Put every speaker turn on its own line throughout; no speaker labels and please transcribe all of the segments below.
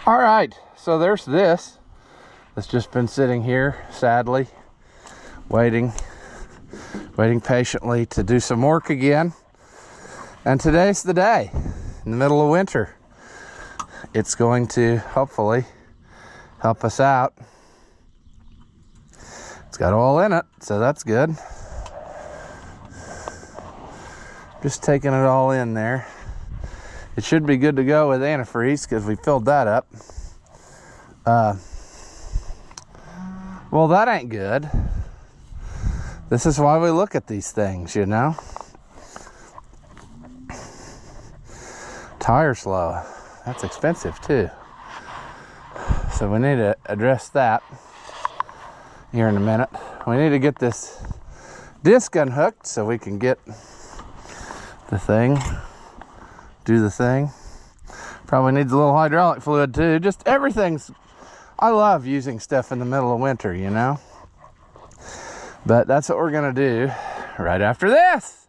All right, so there's this. It's just been sitting here, sadly, waiting patiently to do some work again. And today's the day, in the middle of winter. It's going to hopefully help us out. It's got oil in it, so that's good. Just taking it all in there. It should be good to go with antifreeze because we filled that up. Well, that ain't good. This is why we look at these things, you know. Tires low. That's expensive too. So we need to address that here in a minute. We need to get this disc unhooked so we can get the thing, do the thing. Probably needs a little hydraulic fluid too. Just everything's, I love using stuff in the middle of winter, you know. But that's what we're gonna do right after this.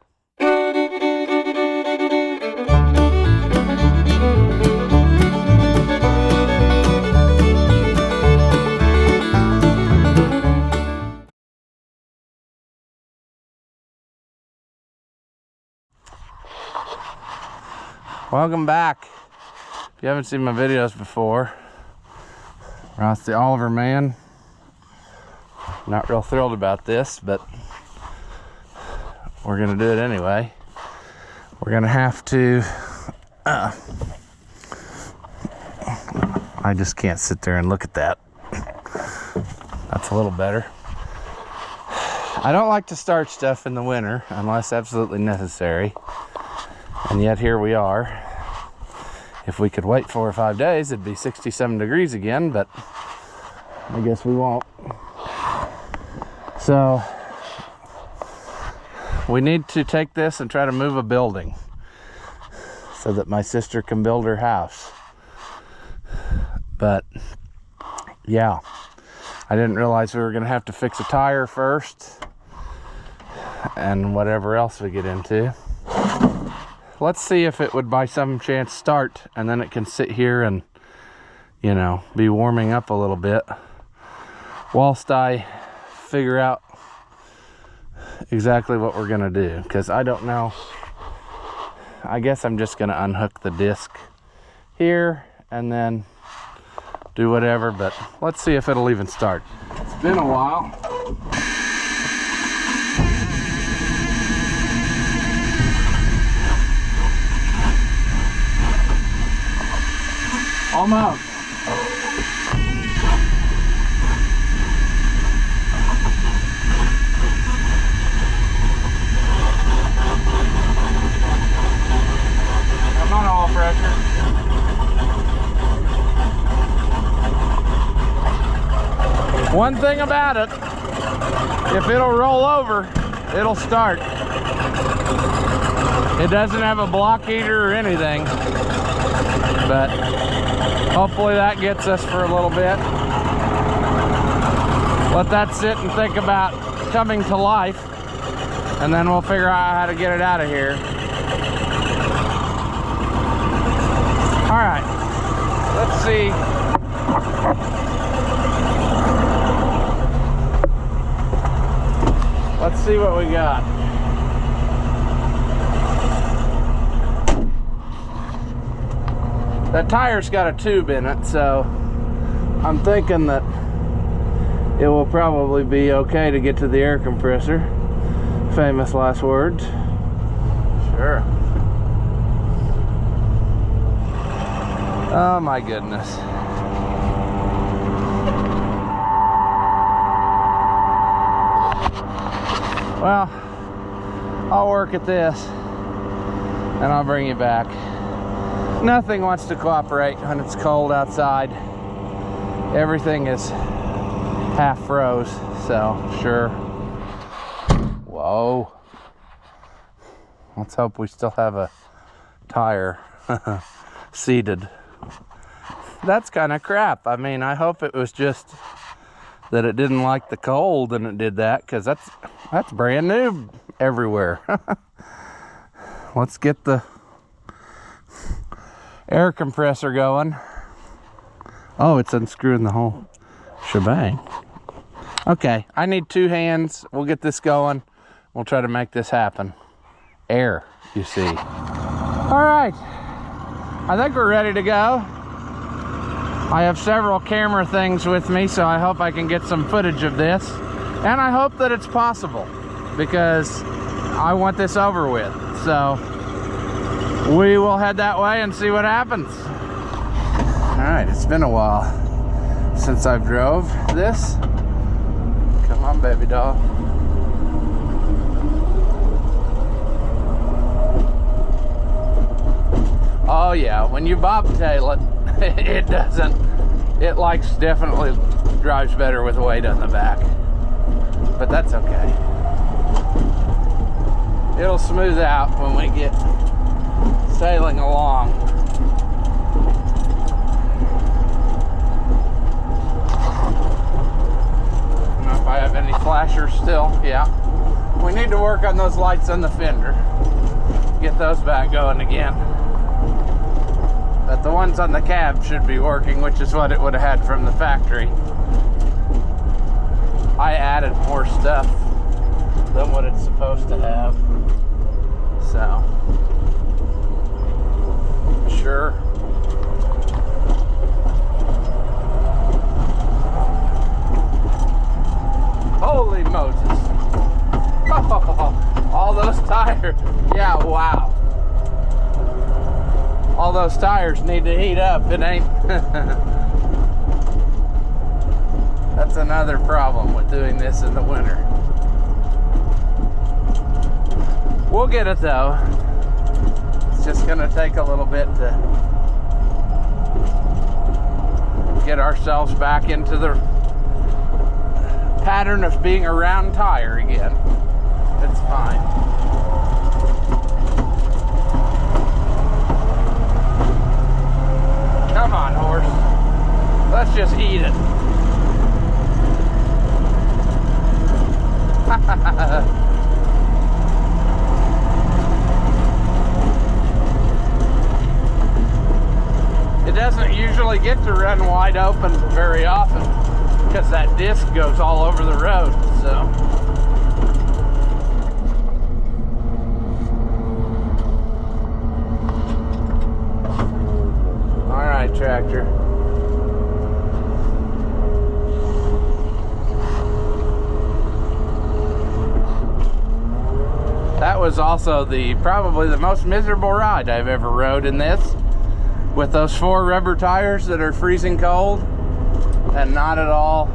Welcome back. If you haven't seen my videos before, we're off the Oliver Man. Not real thrilled about this, but we're gonna do it anyway. We're gonna have to, I just can't sit there and look at that. That's a little better. I don't like to start stuff in the winter unless absolutely necessary. And yet here we are. If we could wait 4 or 5 days, it'd be 67 degrees again, but I guess we won't. So we need to take this and try to move a building so that my sister can build her house. But yeah, I didn't realize we were gonna have to fix a tire first and whatever else we get into. Let's see if it would by some chance start, and then it can sit here and, you know, be warming up a little bit whilst I figure out exactly what we're gonna do, because I don't know. I guess I'm just gonna unhook the disc here and then do whatever, but let's see if it'll even start. It's been a while. Almost. Come on, oil pressure. One thing about it, if it'll roll over, it'll start. It doesn't have a block heater or anything, but hopefully that gets us for a little bit. Let that sit and think about coming to life, and then we'll figure out how to get it out of here. All right, let's see. Let's see what we got. That tire's got a tube in it, so I'm thinking that it will probably be okay to get to the air compressor. Famous last words. Sure. Oh my goodness. Well, I'll work at this and I'll bring you back. Nothing wants to cooperate when it's cold outside. Everything is half froze, so sure. Whoa. Let's hope we still have a tire seated. That's kind of crap. I mean, I hope it was just that it didn't like the cold and it did that, because that's brand new everywhere. Let's get the air compressor going. Oh, it's unscrewing the whole shebang. Okay, I need 2 hands. We'll get this going. We'll try to make this happen. Air, you see. All right, I think we're ready to go. I have several camera things with me, so I hope I can get some footage of this. And I hope that it's possible, because I want this over with. So we will head that way and see what happens. All right, it's been a while since I've drove this. Come on, baby doll. Oh yeah, when you bobtail it, it doesn't. It definitely drives better with weight on the back. But that's okay. It'll smooth out when we get sailing along. I don't know if I have any flashers still. Yeah. We need to work on those lights on the fender. Get those back going again. But the ones on the cab should be working, which is what it would have had from the factory. I added more stuff than what it's supposed to have. So, sure. Holy Moses. Oh, all those tires. Yeah, wow. All those tires need to heat up. It ain't. That's another problem with doing this in the winter. We'll get it though. It's just gonna take a little bit to get ourselves back into the pattern of being a round tire again. It's fine. Come on, horse. Let's just eat it. It doesn't usually get to run wide open very often because that disc goes all over the road, so. All right, tractor. That was also probably the most miserable ride I've ever rode in this, with those 4 rubber tires that are freezing cold and not at all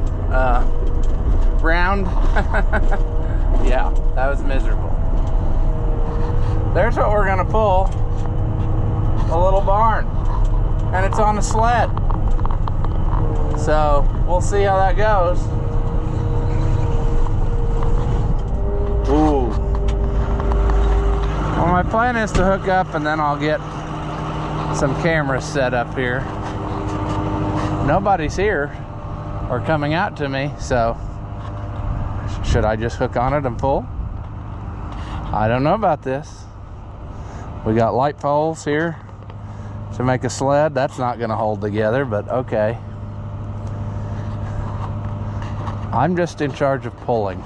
round. Yeah, that was miserable. There's what we're gonna pull, a little barn, and it's on a sled. So we'll see how that goes. Ooh. Well, my plan is to hook up and then I'll get some cameras set up here. Nobody's here or coming out to me, so should I just hook on it and pull? I don't know about this. We got light poles here to make a sled. That's not gonna hold together, but okay. I'm just in charge of pulling.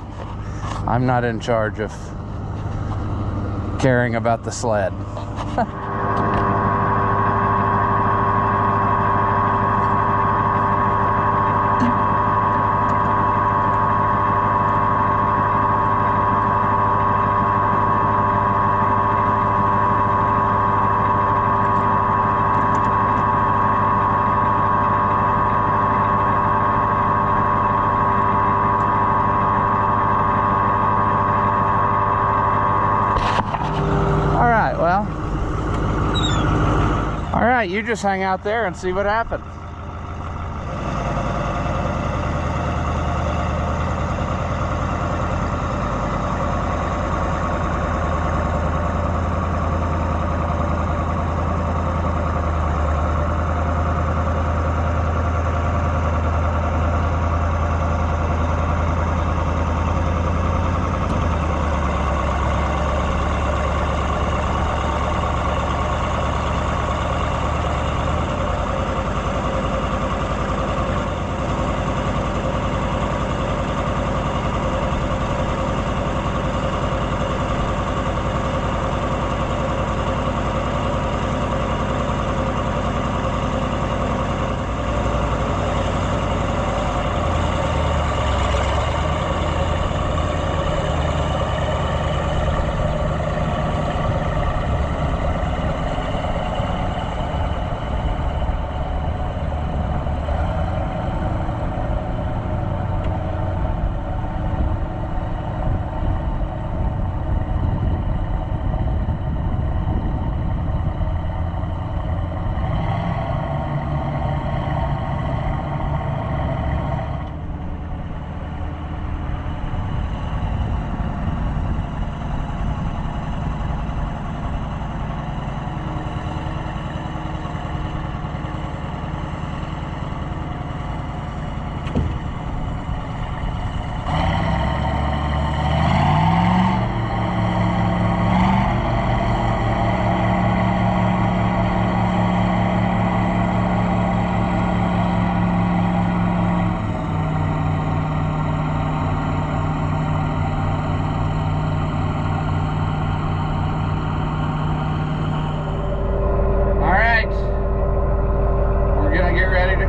I'm not in charge of caring about the sled. Alright, you just hang out there and see what happens.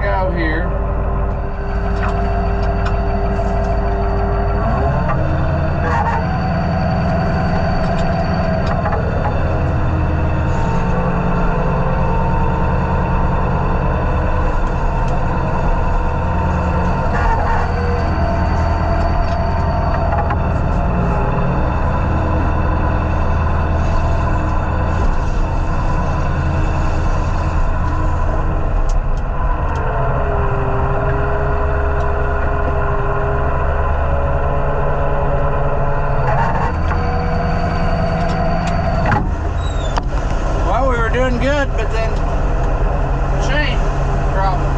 go here. Doing good, but then chain problems.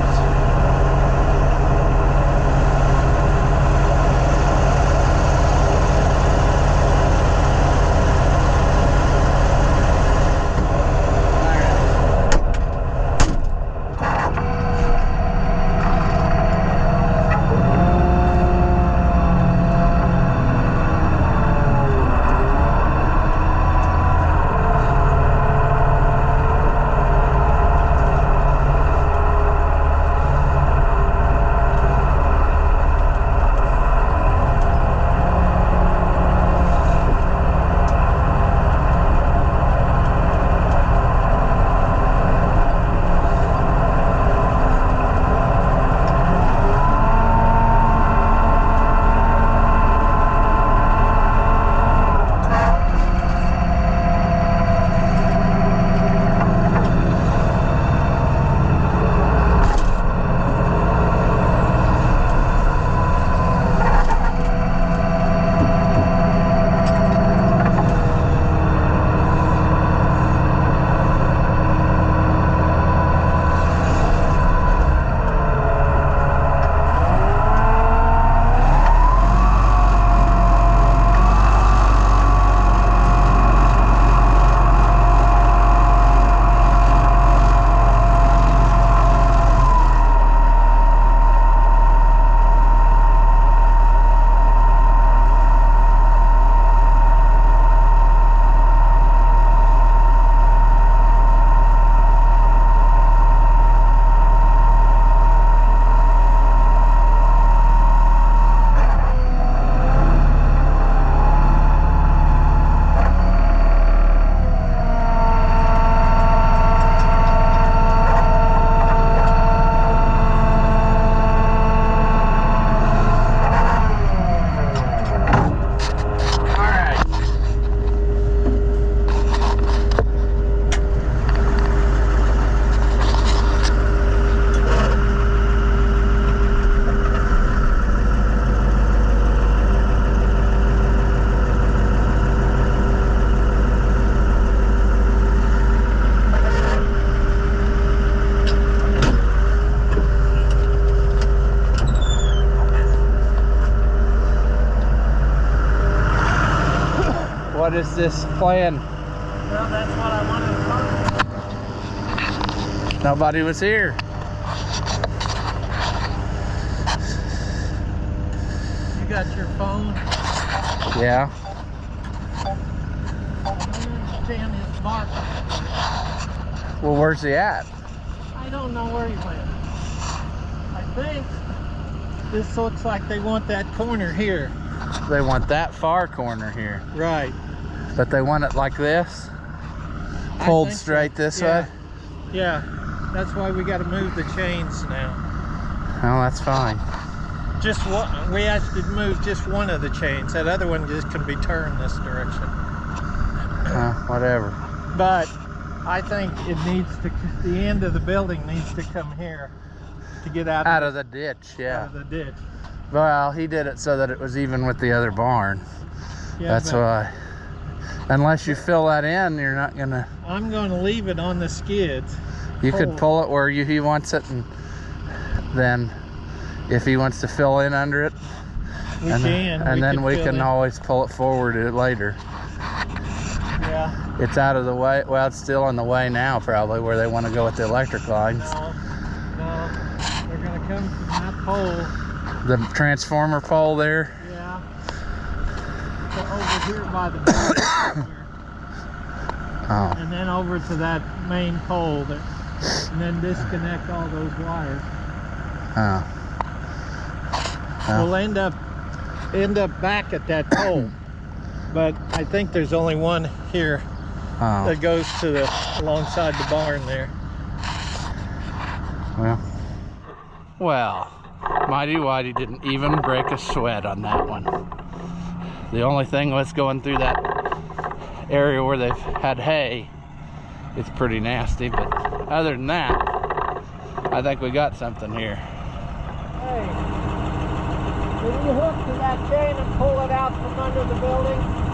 What is this plan?
Well, that's what I wanted to talk.
Nobody was here.
You got your phone?
Yeah.
I don't understand his bark.
Well, where's he at?
I don't know where he went. I think this looks like they want that corner here.
They want that far corner here.
Right.
But they want it like this? Pulled straight this way?
Yeah. That's why we got to move the chains now.
Oh, that's fine.
Just one. We have to move just one of the chains. That other one just can be turned this direction.
Whatever.
But I think it needs to. The end of the building needs to come here to get out
of the ditch. Yeah.
Out of the ditch.
Well, he did it so that it was even with the other barn.
Yeah,
that's why. Unless you fill that in, you're not gonna.
I'm gonna leave it on the skids.
You could pull it where he wants it, and then if he wants to fill in under it,
we can.
And then we can always pull it forward later.
Yeah.
It's out of the way. Well, it's still in the way now, probably where they want to go with the electric lines.
No, they're gonna come from that pole.
The transformer pole there.
Yeah. So over here by the barn.
Oh.
And then over to that main pole, and then disconnect all those wires.
Oh.
We'll end up back at that pole, but I think there's only one here that goes to the alongside the barn there.
Well, Mighty Whitey didn't even break a sweat on that one. The only thing was going through that area where they've had hay. It's pretty nasty, but other than that, I think we got something here.
Hey, can you hook to that chain and pull it out from under the building?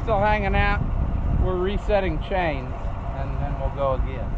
Still hanging out. We're resetting chains and then we'll go again.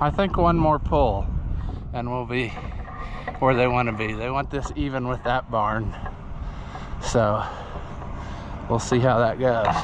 I think one more pull and we'll be where they want to be. They want this even with that barn. So we'll see how that goes.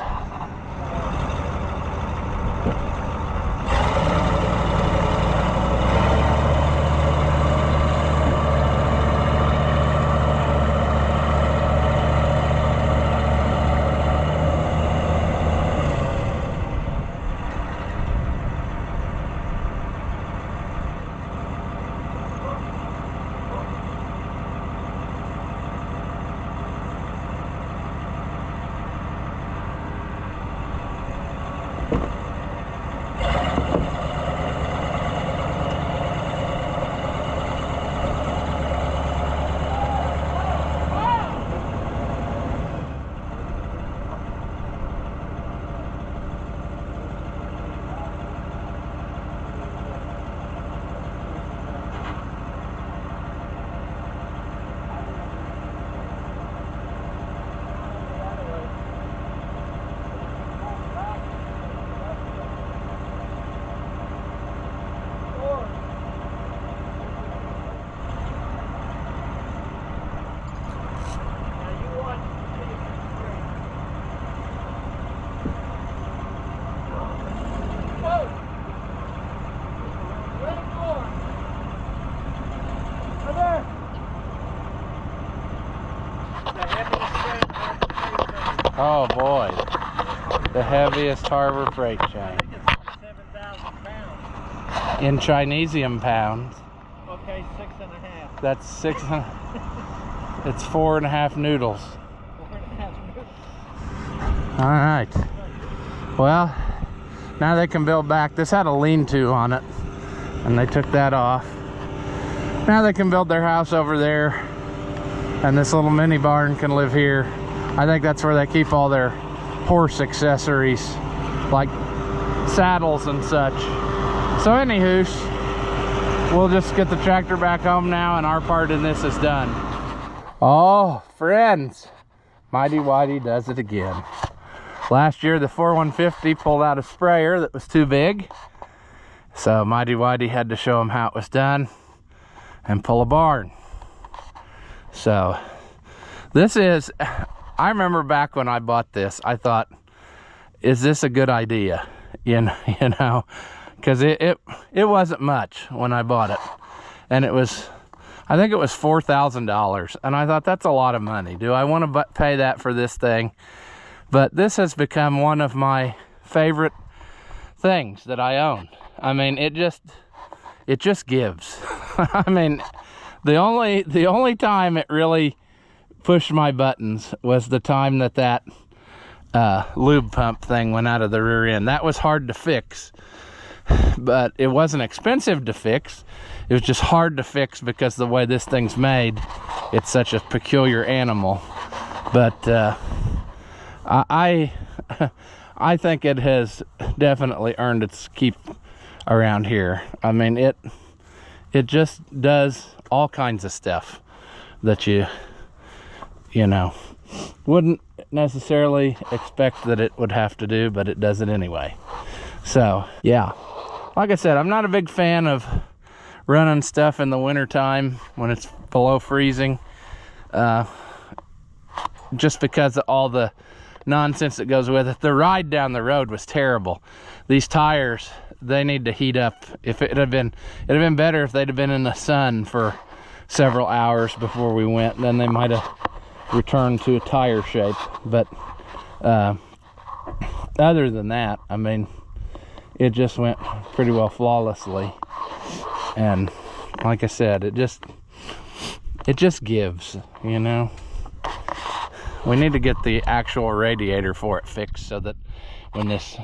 Oh boy, the heaviest harbor freight chain.
I think it's 7,000 pounds.
In Chinesium pounds.
Okay, 6.5.
That's 6. It's 4.5 noodles.
4.5 noodles.
All right. Well, now they can build back. This had a lean-to on it, and they took that off. Now they can build their house over there, and this little mini barn can live here. I think that's where they keep all their horse accessories, like saddles and such. So anywho, we'll just get the tractor back home now, and our part in this is done. Oh, friends, Mighty Whitey does it again. Last year, the 4150 pulled out a sprayer that was too big. So Mighty Whitey had to show him how it was done and pull a barn. So this is, I remember back when I bought this, I thought, is this a good idea? You know, because it wasn't much when I bought it. And it was, I think it was $4,000. And I thought, that's a lot of money. Do I want to pay that for this thing? But this has become one of my favorite things that I own. I mean, it just gives. I mean, the only time it really pushed my buttons was the time that lube pump thing went out of the rear end. That was hard to fix, but it wasn't expensive to fix. It was just hard to fix because the way this thing's made, it's such a peculiar animal. But I think it has definitely earned its keep around here. I mean, it just does all kinds of stuff that you know wouldn't necessarily expect that it would have to do, but it does it anyway. So yeah, like I said, I'm not a big fan of running stuff in the winter time when it's below freezing, just because of all the nonsense that goes with it. The ride down the road was terrible. These tires, they need to heat up. If it'd have been better if they'd have been in the sun for several hours before we went, then they might have returned to a tire shape. But other than that, I mean, it just went pretty well flawlessly. And like I said, it just gives, you know. We need to get the actual radiator for it fixed so that when this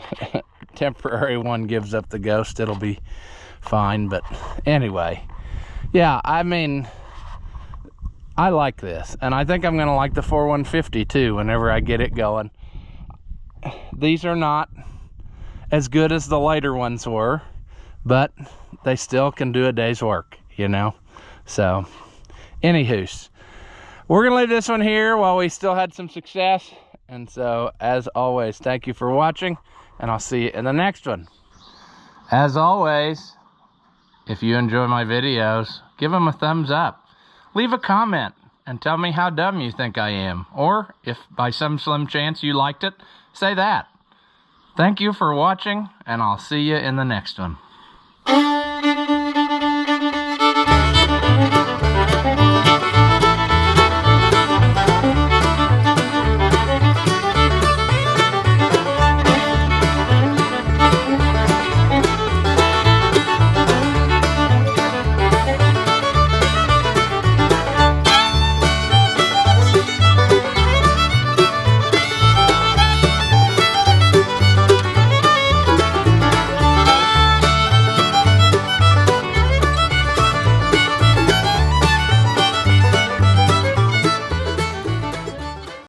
temporary one gives up the ghost, it'll be fine. But anyway, yeah, I mean, I like this, and I think I'm gonna like the 4150 too whenever I get it going. These are not as good as the later ones were, but they still can do a day's work, you know. So anywho, we're gonna leave this one here while we still had some success. And so, as always, thank you for watching, and I'll see you in the next one. As always, If you enjoy my videos, give them a thumbs up. Leave a comment and tell me how dumb you think I am. Or, if by some slim chance you liked it, say that. Thank you for watching, and I'll see you in the next one.